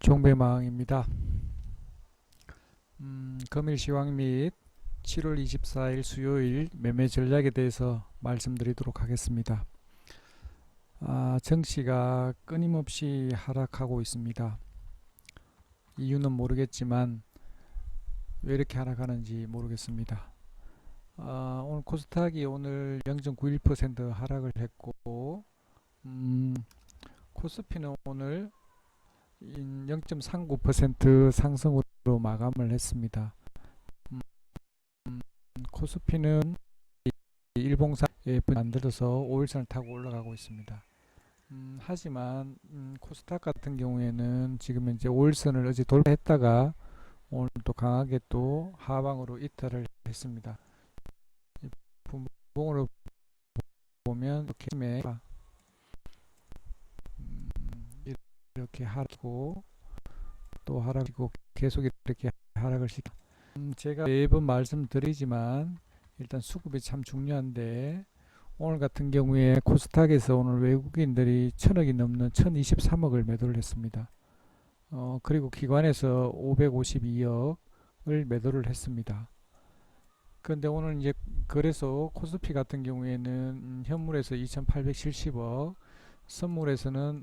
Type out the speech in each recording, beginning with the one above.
종배망입니다. 금일 시황 및 7월 24일 수요일 매매 전략에 대해서 말씀드리도록 하겠습니다. 증시가 끊임없이 하락하고 있습니다. 이유는 모르겠지만 왜 이렇게 하락하는지 모르겠습니다. 오늘 코스닥이 오늘 0.91% 하락을 했고 코스피는 오늘 0.39% 상승으로 마감을 했습니다. 코스피는 일봉상에 만들어서 5일선을 타고 올라가고 있습니다. 하지만 코스닥 같은 경우에는 지금 이제 5일선을 어제 돌파했다가 오늘 또 강하게 또 하방으로 이탈을 했습니다. 분봉으로 보면 이렇게 하락하고 또 하락이고 계속 이렇게 하락을 시켜. 제가 매번 말씀드리지만 일단 수급이 참 중요한데 오늘 같은 경우에 코스닥에서 오늘 외국인들이 1000억이 넘는 1023억을 매도를 했습니다. 그리고 기관에서 552억을 매도를 했습니다. 그런데 오늘 이제 그래서 코스피 같은 경우에는 현물에서 2870억, 선물에서는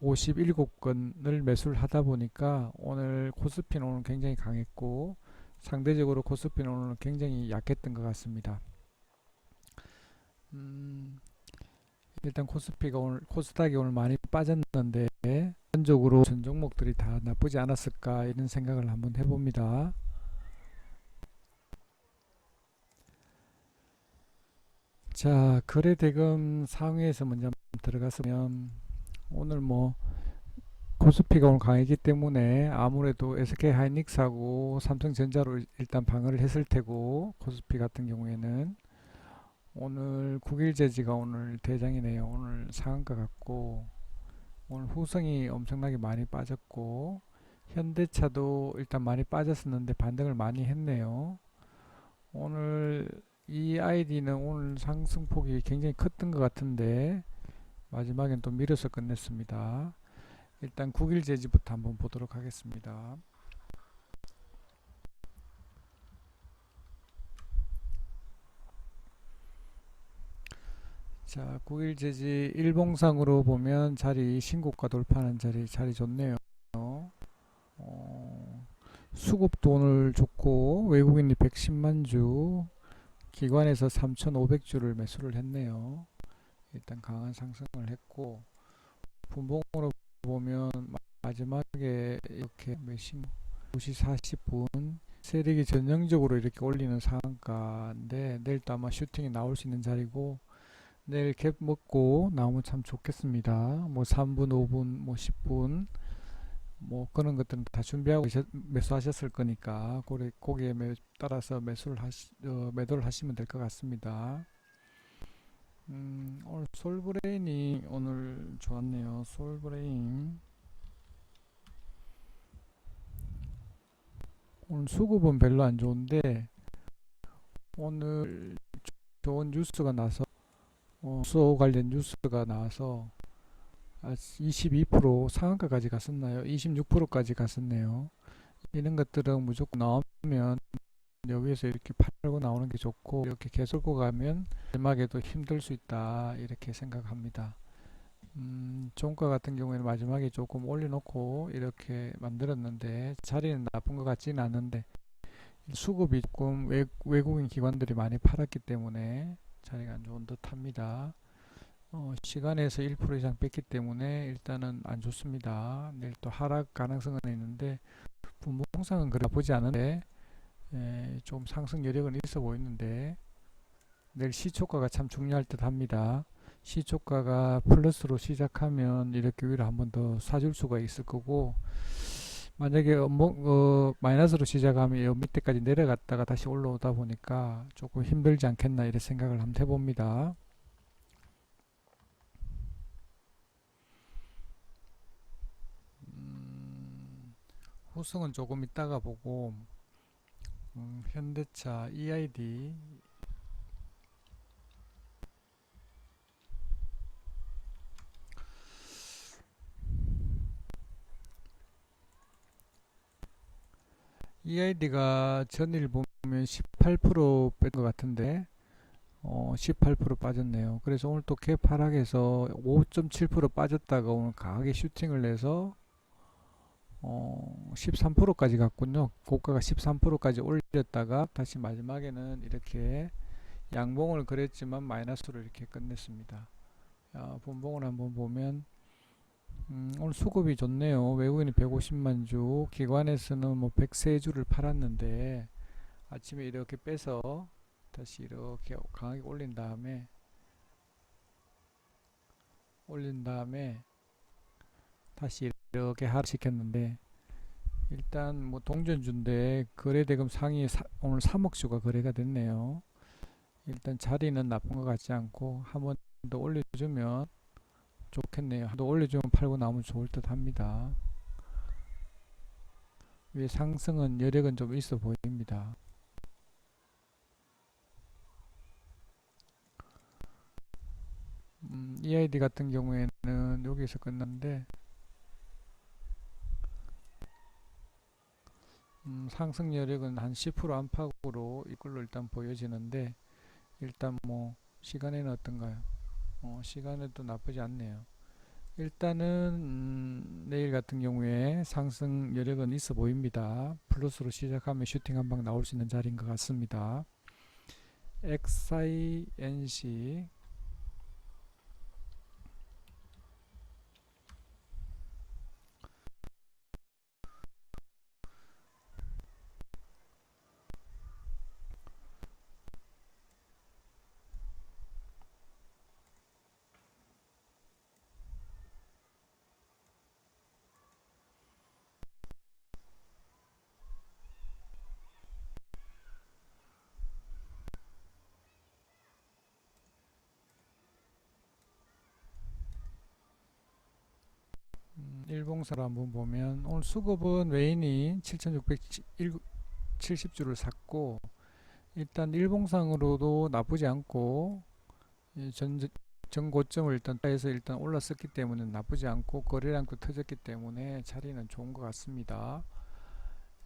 5157건을 매수를 하다 보니까 오늘 코스피는 오늘 굉장히 강했고 상대적으로 코스피는 오늘 굉장히 약했던 것 같습니다. 일단 코스닥이 오늘 많이 빠졌는데 전적으로 전 종목들이 다 나쁘지 않았을까 이런 생각을 한번 해봅니다. 자, 거래대금 상위에서 먼저 들어갔으면 오늘 코스피가 오늘 강했기 때문에 아무래도 SK하이닉스하고 삼성전자로 일단 방어를 했을 테고, 코스피 같은 경우에는 오늘 국일제지가 오늘 대장이네요. 오늘 상한가 같고 오늘 후성이 엄청나게 많이 빠졌고 현대차도 일단 많이 빠졌었는데 반등을 많이 했네요. 오늘 이 아이디는 오늘 상승폭이 굉장히 컸던 것 같은데 마지막엔 또 밀어서 끝냈습니다. 일단 국일제지부터 한번 보도록 하겠습니다. 자, 국일제지 일봉상으로 보면 신고가 돌파하는 자리 좋네요. 수급도 오늘 좋고 외국인이 110만 주, 기관에서 3,500주를 매수를 했네요. 일단 강한 상승을 했고 분봉으로 보면 마지막에 이렇게 2시 40분 세력이 전형적으로 이렇게 올리는 상한가인데 내일 또 아마 슈팅이 나올 수 있는 자리고 내일 갭 먹고 나오면 참 좋겠습니다. 3분, 5분, 10분 그런 것들은 다 준비하고 매수하셨을 거니까 거기에 따라서 매도를 하시면 될 것 같습니다. 오늘 솔브레인이 오늘 좋았네요. 솔브레인 오늘 수급은 별로 안 좋은데 오늘 좋은 뉴스가 나서 수소 관련 뉴스가 나와서 22% 상한가까지 갔었나요? 26%까지 갔었네요. 이런 것들은 무조건 나오면 여기에서 이렇게 팔고 나오는 게 좋고 이렇게 계속 가면 마지막에도 힘들 수 있다 이렇게 생각합니다. 종가 같은 경우에는 마지막에 조금 올려놓고 이렇게 만들었는데 자리는 나쁜 것 같지는 않은데 수급이 조금 외국인 기관들이 많이 팔았기 때문에 자리가 안 좋은 듯 합니다. 시간에서 1% 이상 뺐기 때문에 일단은 안 좋습니다. 내일 또 하락 가능성은 있는데 분봉상은 그래 보지 않은데 좀 상승 여력은 있어 보이는데 내일 시초가가 참 중요할 듯 합니다. 시초가가 플러스로 시작하면 이렇게 위로 한 번 더 사줄 수가 있을 거고 만약에 마이너스로 시작하면 이 밑에까지 내려갔다가 다시 올라오다 보니까 조금 힘들지 않겠나 이런 생각을 한번 해봅니다. 후승은 조금 이따가 보고 현대차 EID EID가 전일 보면 18% 뺀 것 같은데 18% 빠졌네요. 그래서 오늘 또 갭 하락해서 5.7% 빠졌다가 오늘 강하게 슈팅을 내서 13%까지 갔군요. 고가가 13%까지 올렸다가 다시 마지막에는 이렇게 양봉을 그렸지만 마이너스로 이렇게 끝냈습니다. 분봉을 한번 보면 오늘 수급이 좋네요. 외국인이 150만 주, 기관에서는 뭐 103주를 팔았는데 아침에 이렇게 빼서 다시 이렇게 강하게 올린 다음에 다시 이렇게 하락시켰는데 일단 뭐 동전주인데 거래대금 상위 오늘 3억 주가 거래가 됐네요. 일단 자리는 나쁜 것 같지 않고 한 번 더 올려주면 좋겠네요. 또 올려주면 팔고 나오면 좋을 듯 합니다. 위에 상승은 여력은 좀 있어 보입니다. EID 같은 경우에는 여기서 끝났는데 상승 여력은 한 10% 안팎으로 이걸로 일단 보여지는데 일단 뭐 시간에는 어떤가요? 시간에도 나쁘지 않네요. 일단은 내일 같은 경우에 상승 여력은 있어 보입니다. 플러스로 시작하면 슈팅 한 방 나올 수 있는 자리인 것 같습니다. XINC 일봉사로 한번 보면 오늘 수급은 외인이 7,670주를 샀고 일단 일봉상으로도 나쁘지 않고 전 고점을 일단 따해서 일단 올랐었기 때문에 나쁘지 않고 거래량도 터졌기 때문에 자리는 좋은 것 같습니다.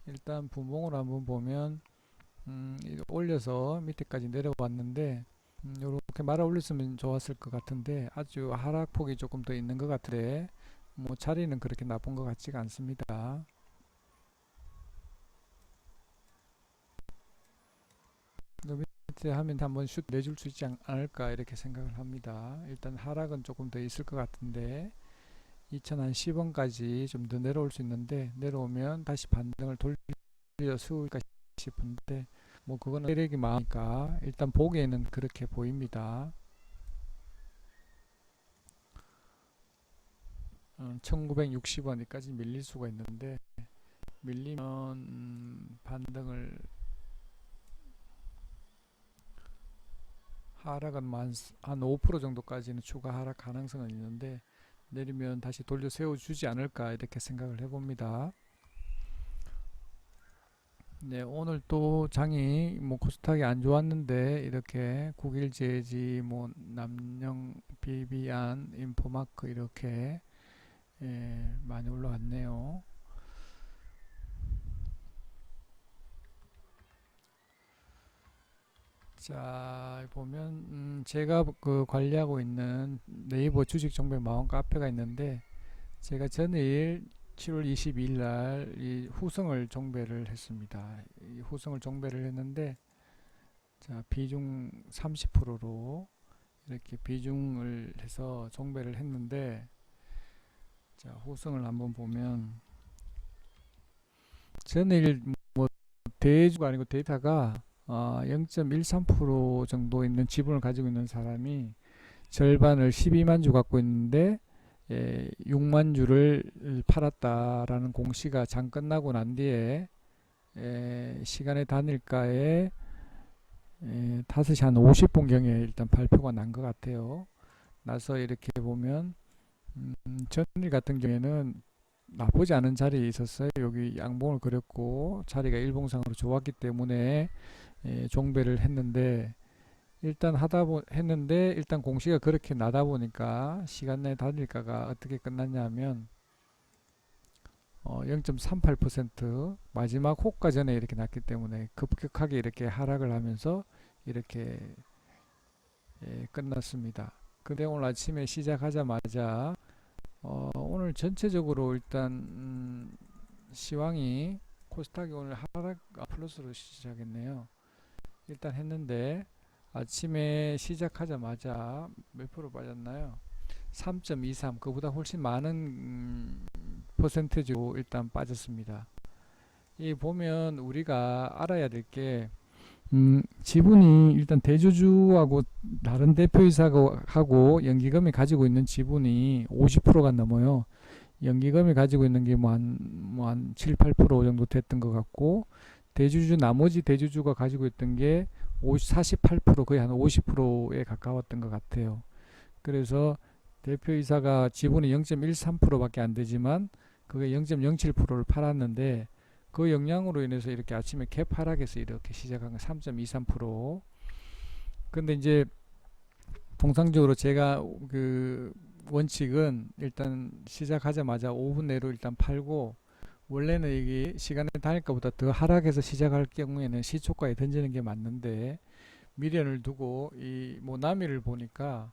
일단 분봉을 한번 보면 올려서 밑에까지 내려왔는데 이렇게 말아 올렸으면 좋았을 것 같은데 아주 하락폭이 조금 더 있는 것 같은데 뭐 자리는 그렇게 나쁜 것 같지가 않습니다. 밑에 하면 한번 슛 내줄 수 있지 않을까 이렇게 생각을 합니다. 일단 하락은 조금 더 있을 것 같은데 2010원까지 좀 더 내려올 수 있는데 내려오면 다시 반등을 돌려 세울까 싶은데 뭐 그거는 세력이 많으니까 일단 보기에는 그렇게 보입니다. 1960원까지 밀릴 수가 있는데 밀리면 반등을 하락은 한 5% 정도까지는 추가 하락 가능성은 있는데 내리면 다시 돌려 세워주지 않을까 이렇게 생각을 해봅니다. 네, 오늘 또 장이 뭐 코스닥이 안 좋았는데 이렇게 국일제지 뭐 남영, 비비안, 인포마크 이렇게 많이 올라왔네요. 자 보면 제가 그 관리하고 있는 네이버 주식 정보 마원 카페가 있는데 제가 전일 7월 22일 날 이 후성을 정배를 했습니다. 이 후성을 정배를 했는데 자 비중 30%로 이렇게 비중을 해서 정배를 했는데 자 후성을 한번 보면 전일 뭐 대주가 아니고 데이터가 0.13% 정도 있는 지분을 가지고 있는 사람이 절반을 12만 주 갖고 있는데 6만 주를 팔았다라는 공시가 장 끝나고 난 뒤에 시간의 단일가에 5시 한 50분경에 일단 발표가 난 것 같아요. 나서 이렇게 보면 전일 같은 경우에는 나쁘지 않은 자리에 있었어요. 여기 양봉을 그렸고 자리가 일봉상으로 좋았기 때문에 종배를 했는데 일단 했는데 일단 공시가 그렇게 나다 보니까 시간 내 단일가가 어떻게 끝났냐면 0.38% 마지막 호가 전에 이렇게 났기 때문에 급격하게 이렇게 하락을 하면서 이렇게 끝났습니다. 근데 오늘 아침에 시작하자마자 오늘 전체적으로 일단 시황이 코스닥이 오늘 하락 플러스로 시작했네요. 일단 했는데 아침에 시작하자마자 몇 프로 빠졌나요? 3.23 그보다 훨씬 많은 퍼센테이지로 일단 빠졌습니다. 이 보면 우리가 알아야 될 게 지분이 일단 대주주하고 다른 대표이사하고 연기금이 가지고 있는 지분이 50%가 넘어요. 연기금이 가지고 있는 게 한 7, 8% 정도 됐던 것 같고 나머지 대주주가 가지고 있던 게 48% 거의 한 50%에 가까웠던 것 같아요. 그래서 대표이사가 지분이 0.13%밖에 안 되지만 그게 0.07%를 팔았는데 그 영향으로 인해서 이렇게 아침에 갭 하락해서 이렇게 시작한 거 3.23%. 근데 이제 통상적으로 제가 그 원칙은 일단 시작하자마자 5분 내로 일단 팔고 원래는 이게 시간의 단위가보다 더 하락해서 시작할 경우에는 시초가에 던지는 게 맞는데 미련을 두고 이 모나미를 보니까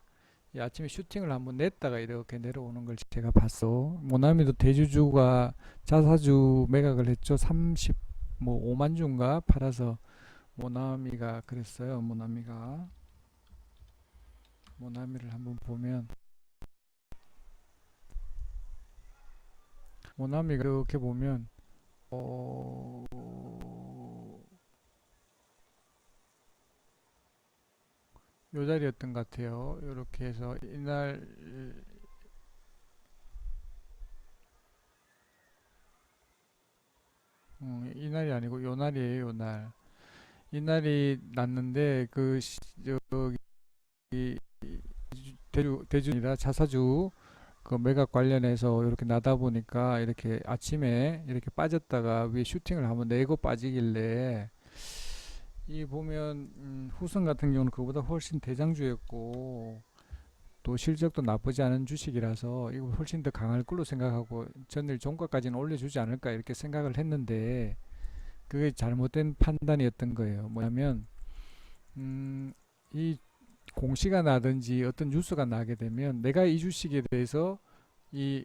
이 아침에 슈팅을 한번 냈다가 이렇게 내려오는 걸 제가 봤어. 모나미도 대주주가 자사주 매각을 했죠. 5만 주인가 팔아서 모나미가 그랬어요. 모나미를 한번 보면 모나미가 이렇게 보면 어, 요 자리였던 것 같아요. 이렇게 해서 이날이 아니고 요 날이에요. 요 날. 이날이 났는데 저기 대주주이라 자사주 그 매각 관련해서 이렇게 나다 보니까 이렇게 아침에 이렇게 빠졌다가 위에 슈팅을 한번 내고 빠지길래 이 보면 후성 같은 경우는 그보다 훨씬 대장주였고 또 실적도 나쁘지 않은 주식이라서 이거 훨씬 더 강할 걸로 생각하고 전일 종가까지는 올려주지 않을까 이렇게 생각을 했는데 그게 잘못된 판단이었던 거예요. 뭐냐면 이 공시가 나든지 어떤 뉴스가 나게 되면 내가 이 주식에 대해서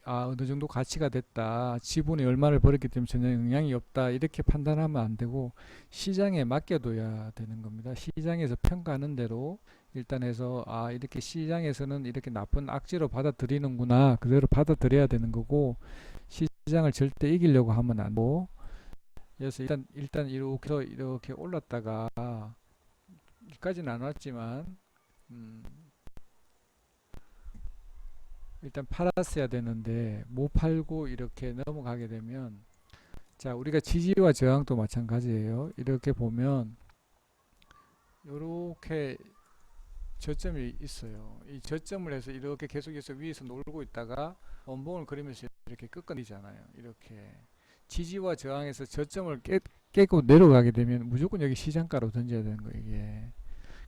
어느 정도 가치가 됐다. 지분이 얼마를 벌었기 때문에 전혀 영향이 없다. 이렇게 판단하면 안 되고 시장에 맡겨둬야 되는 겁니다. 시장에서 평가하는 대로 일단 해서 이렇게 시장에서는 이렇게 나쁜 악재로 받아들이는구나. 그대로 받아들여야 되는 거고 시장을 절대 이기려고 하면 안 되고 그래서 일단 이렇게 올랐다가 여기까지는 안 왔지만 일단 팔았어야 되는데 못 팔고 이렇게 넘어가게 되면 자 우리가 지지와 저항도 마찬가지예요. 이렇게 보면 이렇게 저점이 있어요. 이 저점을 해서 이렇게 계속해서 위에서 놀고 있다가 원봉을 그리면서 이렇게 꺾어내잖아요. 이렇게 지지와 저항에서 저점을 깨고 내려가게 되면 무조건 여기 시장가로 던져야 되는 거예요.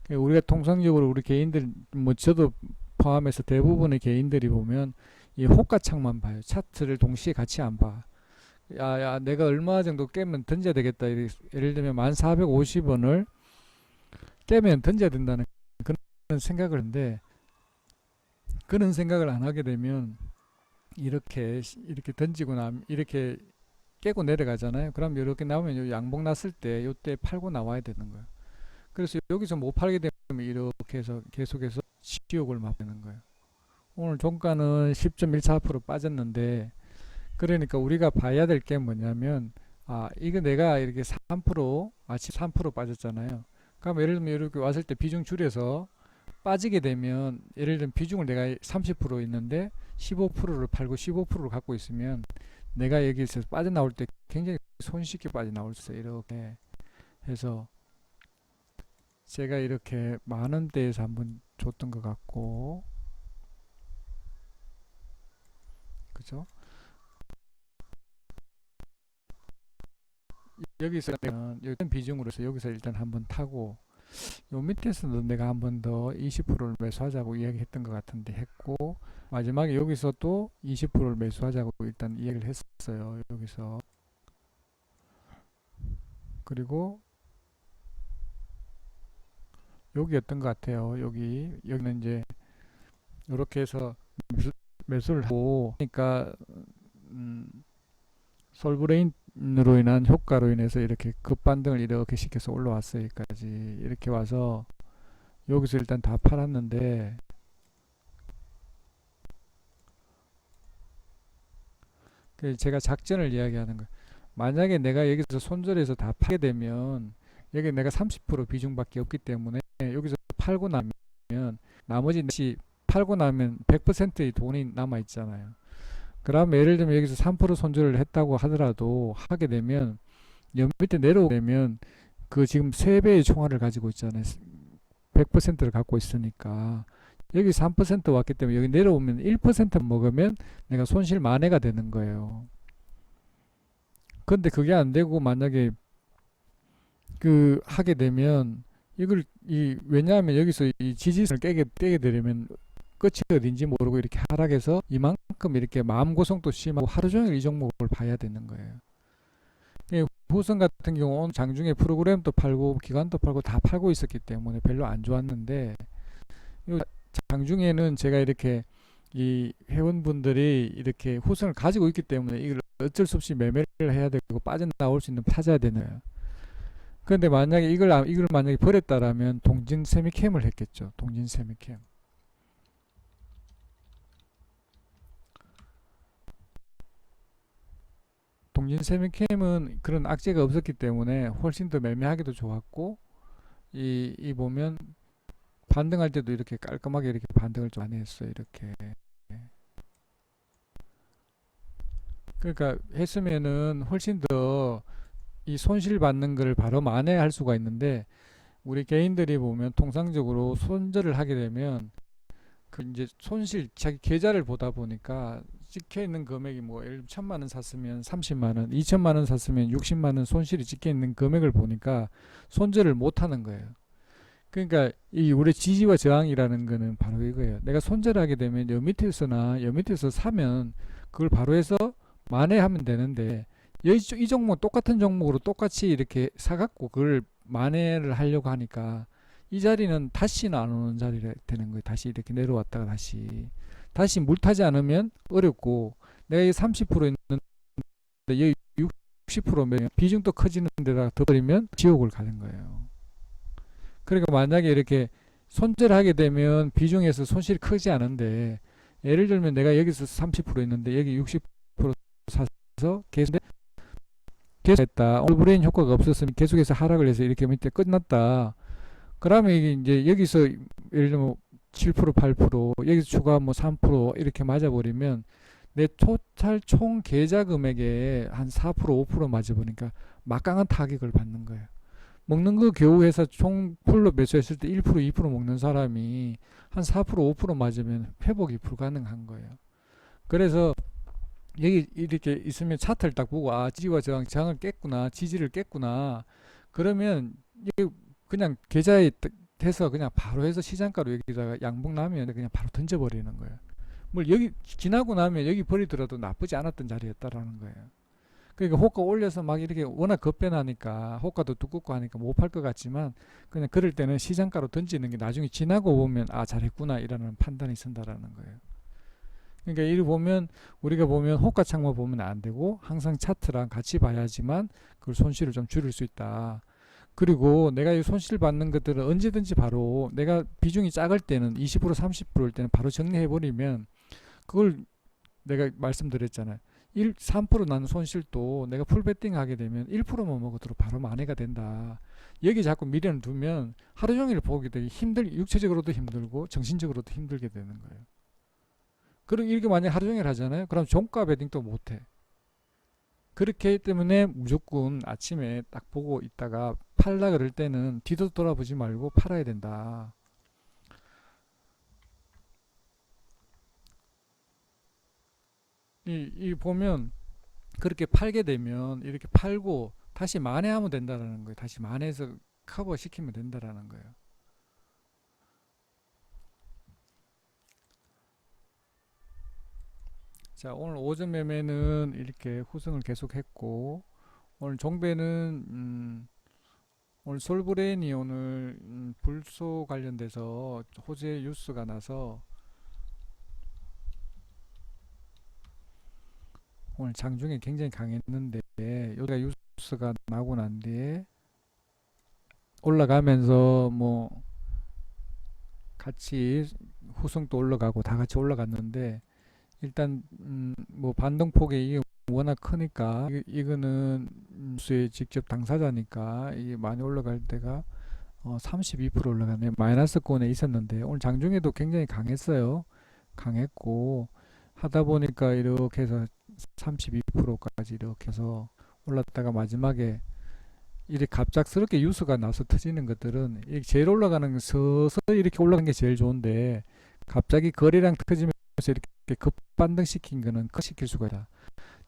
이게 우리가 통상적으로 우리 개인들 저도 포함해서 대부분의 개인들이 보면 이 호가창만 봐요. 차트를 동시에 같이 안 봐. 내가 얼마 정도 깨면 던져야 되겠다. 예를 들면 1450원을 깨면 던져야 된다는 그런 생각을 하는데 그런 생각을 안 하게 되면 이렇게 던지고 나면 이렇게 깨고 내려가잖아요. 그럼 이렇게 나오면 양봉 났을 때 이때 팔고 나와야 되는 거예요. 그래서 여기서 못 팔게 되면 이렇게 해서 계속해서 지옥을 맛보는 거예요. 오늘 종가는 10.14% 빠졌는데 그러니까 우리가 봐야 될 게 뭐냐면 이거 내가 이렇게 3% 아침 3% 빠졌잖아요. 그럼 예를 들면 이렇게 왔을 때 비중 줄여서 빠지게 되면 예를 들면 비중을 내가 30% 있는데 15%를 팔고 15%를 갖고 있으면 내가 여기서 빠져나올 때 굉장히 손쉽게 빠져나올 수 있어요. 이렇게 해서 제가 이렇게 만 원대에서 한번 줬던 것 같고 그죠? 여기서 여기 비중으로서 여기서 일단 한번 타고 요 밑에서도 내가 한 번 더 20%를 매수하자고 이야기했던 것 같은데 했고, 마지막에 여기서 또 20%를 매수하자고 일단 이야기를 했어요. 여기서. 그리고 여기였던 것 같아요. 여기는 이제 이렇게 해서 매수를 하고, 그러니까 솔브레인으로 인한 효과로 인해서 이렇게 급반등을 이렇게 시켜서 올라왔어요. 여기까지 이렇게 와서 여기서 일단 다 팔았는데, 제가 작전을 이야기하는 거예요. 만약에 내가 여기서 손절해서 다 팔게 되면, 여기 내가 30% 비중밖에 없기 때문에 여기서 팔고 나면 나머지 팔고 나면 100%의 돈이 남아 있잖아요. 그러면 예를 들면 여기서 3% 손절을 했다고 하더라도, 하게 되면 옆 밑에 내려오면 그 지금 3배의 총알을 가지고 있잖아요. 100%를 갖고 있으니까 여기 3% 왔기 때문에 여기 내려오면 1% 먹으면 내가 손실 만회가 되는 거예요. 근데 그게 안 되고 만약에 그 하게 되면 왜냐하면 여기서 이 지지선을 깨게 되려면 끝이 어딘지 모르고 이렇게 하락해서 이만큼 이렇게 마음고생도 심하고 하루 종일 이 종목을 봐야 되는 거예요. 후성 같은 경우는 장중에 프로그램도 팔고 기관도 팔고 다 팔고 있었기 때문에 별로 안 좋았는데, 장중에는 제가 이렇게 이 회원분들이 이렇게 후성을 가지고 있기 때문에 이걸 어쩔 수 없이 매매를 해야 되고 빠져나올 수 있는 찾아야 되는 거예요. 그런데 만약에 이걸 만약에 버렸다라면 동진 세미캠을 했겠죠. 동진 세미캠. 동진 세미캠은 그런 악재가 없었기 때문에 훨씬 더 매매하기도 좋았고, 이 보면 반등할 때도 이렇게 깔끔하게 이렇게 반등을 좀 많이 했어요. 이렇게. 그러니까 했으면은 훨씬 더 이 손실 받는 걸 바로 만회할 수가 있는데, 우리 개인들이 보면 통상적으로 손절을 하게 되면 그 이제 자기 계좌를 보다 보니까 찍혀 있는 금액이 뭐 예를 들면 1,000만 원 샀으면 30만 원, 2천만 원 샀으면 60만 원 손실이 찍혀 있는 금액을 보니까 손절을 못 하는 거예요. 그러니까 이 우리 지지와 저항이라는 거는 바로 이거예요. 내가 손절하게 되면 여 밑에서 사면 그걸 바로 해서 만회하면 되는데, 이 종목 똑같은 종목으로 똑같이 이렇게 사갖고 그걸 만회를 하려고 하니까 이 자리는 다시는 안 오는 자리가 되는 거예요. 다시 이렇게 내려왔다가 다시 물 타지 않으면 어렵고, 내가 이 30% 있는데 여기 60%면 비중도 커지는 데다가 더 버리면 지옥을 가는 거예요. 그러니까 만약에 이렇게 손절하게 되면 비중에서 손실이 크지 않은데, 예를 들면 내가 여기서 30% 있는데 여기 60% 사서 계속했다. 올브레인 효과가 없었으면 계속해서 하락을 해서 이렇게 밑에 끝났다. 그러면 이게 이제 여기서 예를 들면 7% 8% 여기서 추가 뭐 3% 이렇게 맞아버리면 내 토탈 총 계좌 금액에 한 4% 5% 맞아보니까 막강한 타격을 받는 거예요. 먹는 거 겨우 해서 총 풀로 매수했을 때 1% 2% 먹는 사람이 한 4% 5% 맞으면 회복이 불가능한 거예요. 그래서 여기 이렇게 있으면 차트를 딱 보고, 지지와 저항을 깼구나, 지지를 깼구나. 그러면 이게 그냥 계좌에 해서 그냥 바로 해서 시장가로 여기다가 양봉 나면 그냥 바로 던져버리는 거예요. 뭘 여기 지나고 나면 여기 버리더라도 나쁘지 않았던 자리였다라는 거예요. 그러니까 호가 올려서 막 이렇게 워낙 급변하니까 호가도 두껍고 하니까 못 팔 것 같지만, 그냥 그럴 때는 시장가로 던지는 게 나중에 지나고 보면 잘했구나 이라는 판단이 선다라는 거예요. 그러니까 우리가 보면 호가 창만 보면 안 되고 항상 차트랑 같이 봐야지만 그걸 손실을 좀 줄일 수 있다. 그리고 내가 이 손실 받는 것들은 언제든지 바로 내가 비중이 작을 때는 20% 30%일 때는 바로 정리해 버리면, 그걸 내가 말씀드렸잖아요. 3% 나는 손실도 내가 풀베팅 하게 되면 1%만 먹어도 바로 만회가 된다. 여기 자꾸 미련을 두면 하루 종일 보게 되게 육체적으로도 힘들고 정신적으로도 힘들게 되는 거예요. 그리고 이렇게 만약 하루 종일 하잖아요. 그럼 종가 베팅도 못해. 그렇기 때문에 무조건 아침에 딱 보고 있다가 팔라 그럴 때는 뒤도 돌아보지 말고 팔아야 된다. 이 보면 그렇게 팔게 되면 이렇게 팔고 다시 만회하면 된다는 거예요. 다시 만회해서 커버 시키면 된다라는 거예요. 자, 오늘 오전 매매는 이렇게 후승을 계속했고, 오늘 종배는 오늘 솔브레인이 오늘 불소 관련돼서 호재 뉴스가 나서 오늘 장중에 굉장히 강했는데, 여기가 뉴스가 나고 난 뒤에 올라가면서 뭐 같이 후승도 올라가고 다 같이 올라갔는데, 일단 뭐 반등폭이 이게 워낙 크니까 이거는 뉴스의 직접 당사자니까 이게 많이 올라갈 때가 32% 올라가네. 마이너스권에 있었는데 오늘 장중에도 굉장히 강했어요. 강했고 하다 보니까 이렇게 해서 32%까지 이렇게 해서 올랐다가 마지막에 이렇게 갑작스럽게 뉴스가 나서 터지는 것들은 제일 올라가는 서서히 이렇게 올라가는 게 제일 좋은데, 갑자기 거래량 터지면서 이렇게 급반등 시킨 거는 시킬 수가 있다.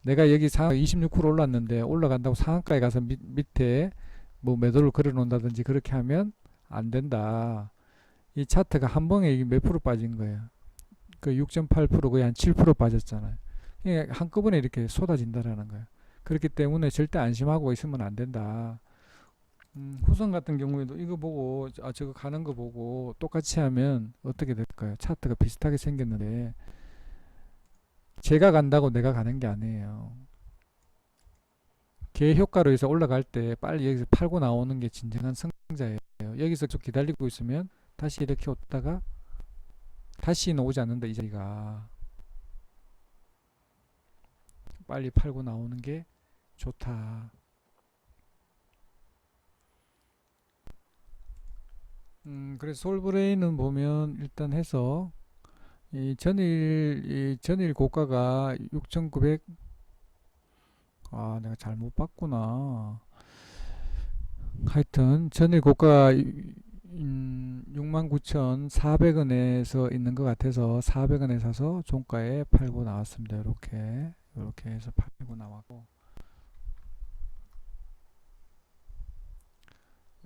내가 여기 상하 26% 올랐는데 올라간다고 상한가에 가서 밑에 뭐 매도를 걸어 놓는다든지 그렇게 하면 안 된다. 이 차트가 한 번에 몇 프로 빠진 거예요. 그 6.8% 거의 한 7% 빠졌잖아요. 그러니까 한꺼번에 이렇게 쏟아진다라는 거예요. 그렇기 때문에 절대 안심하고 있으면 안 된다. 후성 같은 경우에도 이거 보고 저거 가는 거 보고 똑같이 하면 어떻게 될까요? 차트가 비슷하게 생겼는데 제가 간다고 내가 가는 게 아니에요. 개 효과로 해서 올라갈 때 빨리 여기서 팔고 나오는 게 진정한 승자예요. 여기서 좀 기다리고 있으면 다시 이렇게 오다가 다시는 오지 않는다. 이 자리가 빨리 팔고 나오는 게 좋다. 그래서 솔브레인은 보면 일단 해서 이 전일 고가가 6,900, 내가 잘못 봤구나. 하여튼 전일 고가 69,400원에서 있는 것 같아서 400원에 사서 종가에 팔고 나왔습니다. 이렇게 해서 팔고 나왔고,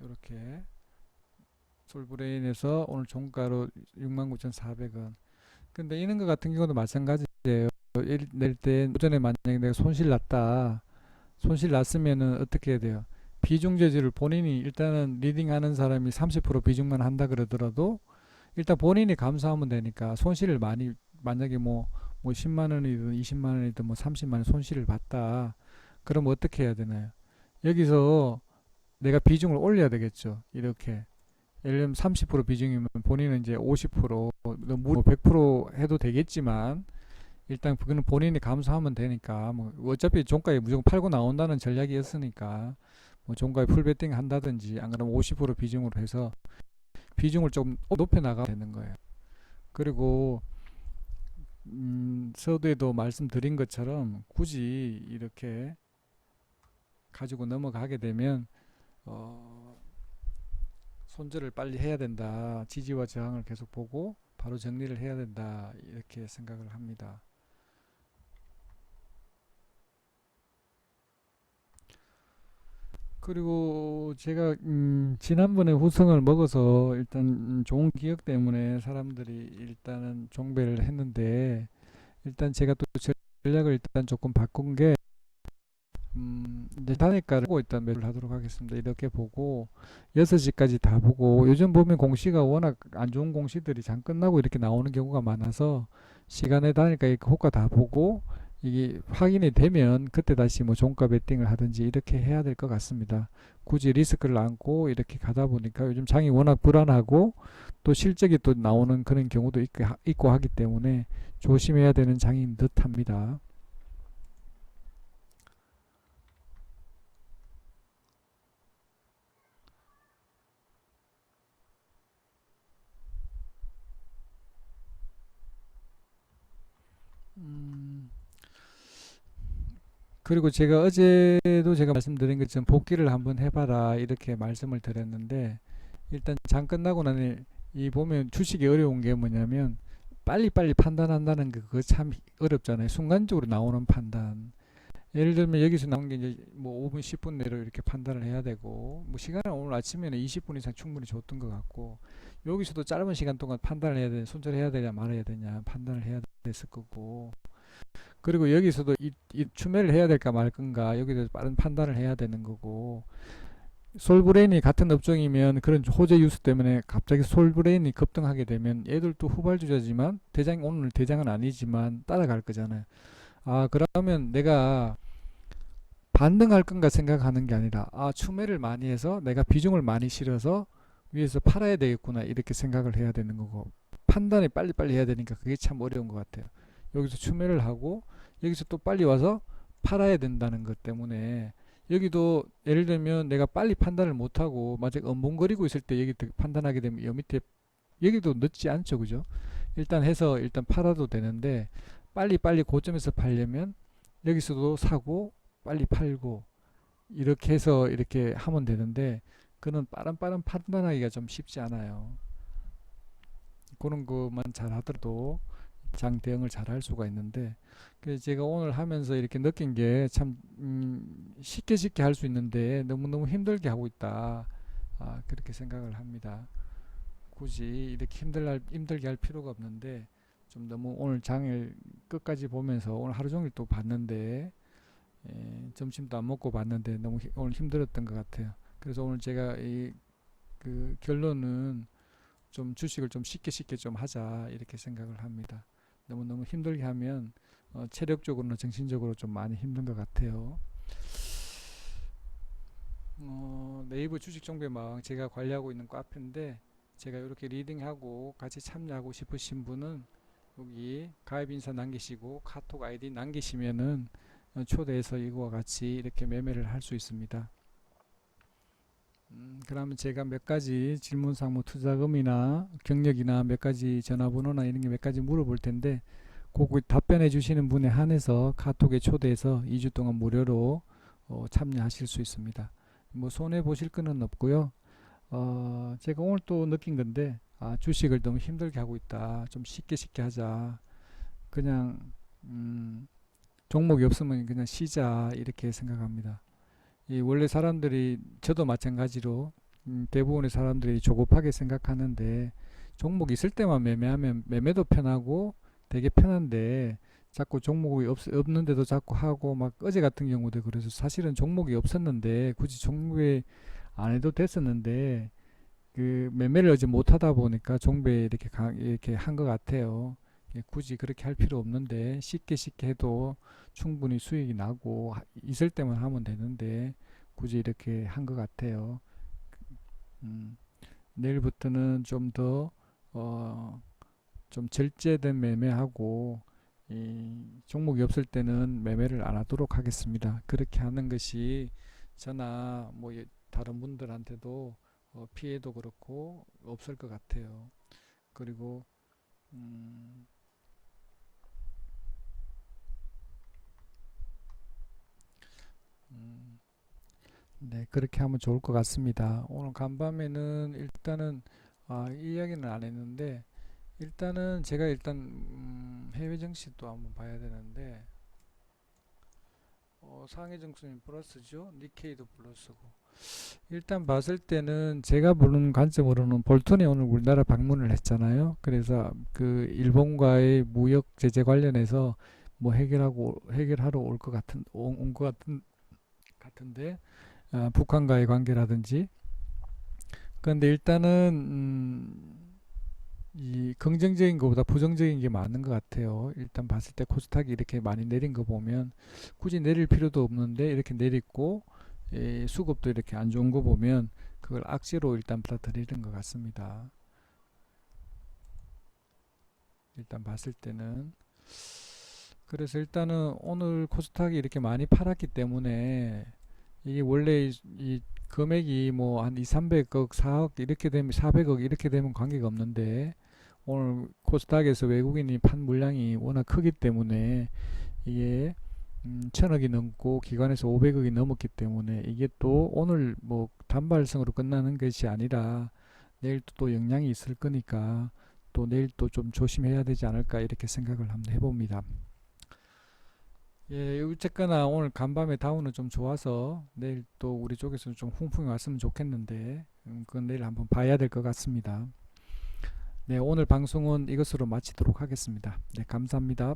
이렇게 솔브레인에서 오늘 종가로 69,400원. 근데 이런 거 같은 경우도 마찬가지예요. 낼 때 오전에 만약에 내가 손실 났다. 손실 났으면은 어떻게 해야 돼요? 비중 저지를 본인이 일단은 리딩하는 사람이 30% 비중만 한다 그러더라도 일단 본인이 감수하면 되니까, 손실을 많이 만약에 뭐 10만 원이든 20만 원이든 뭐 30만 원 손실을 봤다. 그럼 어떻게 해야 되나요? 여기서 내가 비중을 올려야 되겠죠. 이렇게 예를 들면 30% 비중이면 본인은 이제 50%, 100% 해도 되겠지만 일단 그거는 본인이 감수하면 되니까, 뭐 어차피 종가에 무조건 팔고 나온다는 전략이었으니까 뭐 종가에 풀베팅 한다든지 안 그러면 50% 비중으로 해서 비중을 좀 높여 나가면 되는 거예요. 그리고 서두에도 말씀드린 것처럼 굳이 이렇게 가지고 넘어가게 되면 손절을 빨리 해야 된다. 지지와 저항을 계속 보고 바로 정리를 해야 된다. 이렇게 생각을 합니다. 그리고 제가 지난번에 후성을 먹어서 일단 좋은 기억 때문에 사람들이 일단은 종배를 했는데, 일단 제가 또 전략을 일단 조금 바꾼 게 이제 단일가를 보고 일단 매수를 하도록 하겠습니다. 이렇게 보고 6시까지 다 보고, 요즘 보면 공시가 워낙 안 좋은 공시들이 장 끝나고 이렇게 나오는 경우가 많아서 시간에 단일가 호가 다 보고 이게 확인이 되면 그때 다시 뭐 종가 베팅을 하든지 이렇게 해야 될 것 같습니다. 굳이 리스크를 안고 이렇게 가다 보니까 요즘 장이 워낙 불안하고 또 실적이 또 나오는 그런 경우도 있고 하기 때문에 조심해야 되는 장인 듯 합니다. 그리고 제가 어제도 제가 말씀드린 것처럼 복귀를 한번 해봐라 이렇게 말씀을 드렸는데, 일단 장 끝나고 나니 이 보면 주식이 어려운 게 뭐냐면 빨리빨리 판단한다는 게 그거 참 어렵잖아요. 순간적으로 나오는 판단. 예를 들면 여기서 나온 게 이제 뭐 5분, 10분 내로 이렇게 판단을 해야 되고, 뭐 시간은 오늘 아침에는 20분 이상 충분히 줬던 것 같고, 여기서도 짧은 시간 동안 판단을 해야 되냐, 손절해야 되냐 말아야 되냐 판단을 해야 됐을 거고, 그리고 여기서도 이 추매를 해야 될까 말 건가 여기서 빠른 판단을 해야 되는 거고, 솔브레인이 같은 업종이면 그런 호재 유수 때문에 갑자기 솔브레인이 급등하게 되면 얘들도 후발주자지만 대장, 오늘 대장은 아니지만 따라갈 거잖아요. 아, 그러면 내가 반등할 건가 생각하는 게 아니라, 아, 추매를 많이 해서 내가 비중을 많이 실어서 위에서 팔아야 되겠구나 이렇게 생각을 해야 되는 거고, 판단이 빨리빨리 해야 되니까 그게 참 어려운 것 같아요. 여기서 추매를 하고 여기서 또 빨리 와서 팔아야 된다는 것 때문에, 여기도 예를 들면 내가 빨리 판단을 못하고 만약 엉벙거리고 있을 때 여기 판단하게 되면 여 밑에 여기도 늦지 않죠, 그죠? 일단 해서 일단 팔아도 되는데, 빨리 고점에서 팔려면 여기서도 사고 빨리 팔고 이렇게 해서 이렇게 하면 되는데, 그는 빠른 판단하기가 좀 쉽지 않아요. 그런 것만 잘 하더라도 장 대응을 잘 할 수가 있는데, 그래서 제가 오늘 하면서 이렇게 느낀 게 참 쉽게 할 수 있는데 너무너무 힘들게 하고 있다, 그렇게 생각을 합니다. 굳이 이렇게 힘들게 할 필요가 없는데, 좀 너무 오늘 장을 끝까지 보면서 오늘 하루 종일 또 봤는데, 점심도 안 먹고 봤는데 너무 오늘 힘들었던 것 같아요. 그래서 오늘 제가 그 결론은 좀 주식을 좀 쉽게 좀 하자 이렇게 생각을 합니다. 너무너무 힘들게 하면 체력적으로나 정신적으로 좀 많이 힘든 것 같아요. 네이버 주식 정보망 제가 관리하고 있는 카페인데, 제가 이렇게 리딩하고 같이 참여하고 싶으신 분은 여기 가입 인사 남기시고 카톡 아이디 남기시면은 초대해서 이거와 같이 이렇게 매매를 할 수 있습니다. 그러면 제가 몇 가지 질문사항, 뭐 투자금이나 경력이나 몇 가지 전화번호나 이런 게 몇 가지 물어볼 텐데, 그거 답변해 주시는 분에 한해서 카톡에 초대해서 2주 동안 무료로 참여하실 수 있습니다. 뭐 손해 보실 거는 없고요. 제가 오늘 또 느낀 건데, 주식을 너무 힘들게 하고 있다. 좀 쉽게 하자. 그냥 종목이 없으면 그냥 쉬자 이렇게 생각합니다. 원래 사람들이, 저도 마찬가지로 대부분의 사람들이 조급하게 생각하는데, 종목이 있을 때만 매매하면 매매도 편하고 되게 편한데, 자꾸 종목이 없는데도 자꾸 하고, 막 어제 같은 경우도 그래서 사실은 종목이 없었는데 굳이 종목에 안 해도 됐었는데, 그 매매를 어제 못 하다 보니까 종배에 이렇게 한 것 같아요. 굳이 그렇게 할 필요 없는데, 쉽게 해도 충분히 수익이 나고 있을 때만 하면 되는데 굳이 이렇게 한 것 같아요. 음, 내일부터는 좀 더 좀 절제된 매매하고, 이 종목이 없을 때는 매매를 안 하도록 하겠습니다. 그렇게 하는 것이 저나 뭐 다른 분들한테도 피해도 그렇고 없을 것 같아요. 그리고 음, 음, 네, 그렇게 하면 좋을 것 같습니다. 오늘 간밤에는 일단은 이 이야기는 안 했는데, 일단은 제가 일단 해외 증시도 한번 봐야 되는데, 상해 증시는 플러스죠. 니케이도 플러스고. 일단 봤을 때는 제가 보는 관점으로는 볼턴이 오늘 우리나라 방문을 했잖아요. 그래서 그 일본과의 무역 제재 관련해서 뭐 해결하러 올 것 같은데, 북한과의 관계라든지. 그런데 일단은 이 긍정적인 것보다 부정적인 게 많은 것 같아요. 일단 봤을 때 코스닥이 이렇게 많이 내린 거 보면 굳이 내릴 필요도 없는데 이렇게 내렸고, 수급도 이렇게 안 좋은 거 보면 그걸 악재로 일단 받아들이는 것 같습니다. 일단 봤을 때는. 그래서 일단은 오늘 코스닥이 이렇게 많이 팔았기 때문에, 이게 원래 이 금액이 뭐 한 2, 300억, 4억 이렇게 되면, 400억 이렇게 되면 관계가 없는데, 오늘 코스닥에서 외국인이 판 물량이 워낙 크기 때문에 이게 1000억이 넘고 기관에서 500억이 넘었기 때문에, 이게 또 오늘 뭐 단발성으로 끝나는 것이 아니라 내일 또 영향이 있을 거니까 또 내일 또 좀 조심해야 되지 않을까 이렇게 생각을 한번 해봅니다. 예, 어쨌거나 오늘 간밤에 다운은 좀 좋아서 내일 또 우리 쪽에서 좀 훈풍이 왔으면 좋겠는데 그건 내일 한번 봐야 될 것 같습니다. 네, 오늘 방송은 이것으로 마치도록 하겠습니다. 네, 감사합니다.